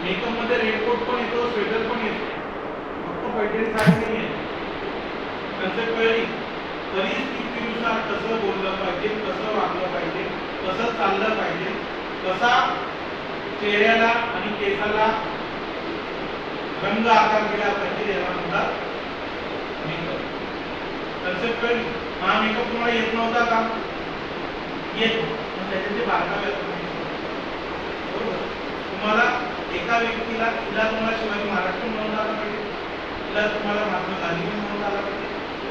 Makeup मध्ये raincoat पण येतो, स्वेटर पण येतो, फक्त पैठणी साडी नाही आहे. कन्सेप्ट कळली? परिस्थितीनुसार कसं बोललं पाहिजे, कसं वागलं पाहिजे, कसं चाललं पाहिजे, कसा चेहऱ्याला आणि केसाला रंग आकार दिला पाहिजे, याला म्हणतात मेकअप. कन्सेप्ट कळली? हा मेकअप तुम्हाला येत नव्हता का? येतो, पण त्याचे बारकावे असतात. बरोबर? तुम्हाला एका व्यक्तीला तिला तुम्हाला शिवाजी महाराष्ट्र म्हणून आला पाहिजे, तिला तुम्हाला महात्मा गांधी म्हणून आला पाहिजे,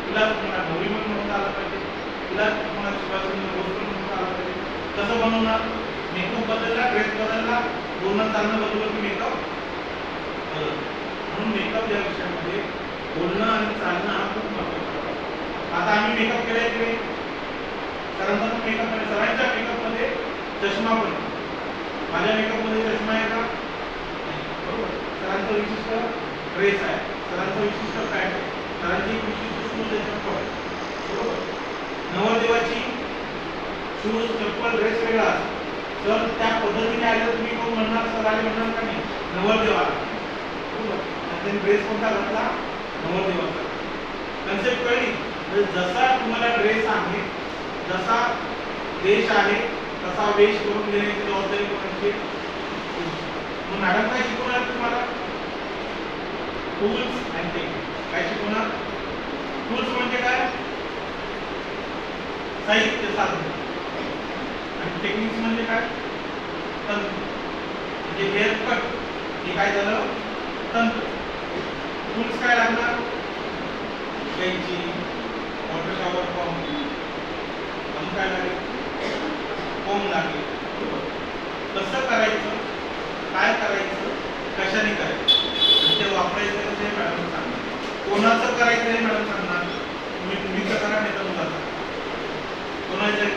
तिला तुम्हाला गौरी म्हणून आला पाहिजे, तिला तुम्हाला शिवाजीचंद्र बोस म्हणून आला पाहिजे. कसं बनवणार? मेकअप बदलला, ड्रेस बदलला, बोलणं चालणं बदललं की मेकअप बदलला. म्हणून मेकअप या विषयामध्ये बोलणं आणि चालणं हा खूप महत्त्वाचा. आता आम्ही मेकअप केलाय की नाही? सरांचा पण मेकअप आहे, सरांच्या मेकअप मध्ये चष्मा पण, माझ्या मेकअप मध्ये चष्मा आहे का? बरोबर. सरांचा विशिष्ट ड्रेस आहे, सरांचा विशिष्ट पॅन्ट आहे, सरांची विशिष्ट शूज आहे, चप्पल आहे. बरोबर. नवरदेवाची शूज, चप्पल, ड्रेस वेगळा असतो. तर त्या पद्धतीने आले तुम्ही कोण म्हणणार? सर आले म्हणणार का नाही? नवरदेव आला. बरोबर. आणि ड्रेस कोणता घातला? नवरदेवाचा. कन्सेप्ट कळली? जसा तुम्हाला ड्रेस आहे, जसा देश आहे, तसा वेश करून देण्याची जबाबदारी कोणाची? मग मॅडम काय शिकवणार तुम्हाला? Tools and techniques. काय शिकवणार? टूल्स म्हणजे काय? साहित्य, साधन. आणि टेक्निक्स म्हणजे काय? तंत्र. म्हणजे हेअर कट हे काय झालं? तंत्र. टूल्स काय लागणार? कैची, वॉटर शॉवर पंप, अजून काय लागेल? कोंब लागेल. कसं करायचं, काय करायचं, कशाने करायचं आणि ते वापरायचं ते मॅडम सांगणार. कोणाचं करायचं हे मॅडम सांगणार. तुम्ही मुलीचं करा नाही तर मुलाचं. कोणाचं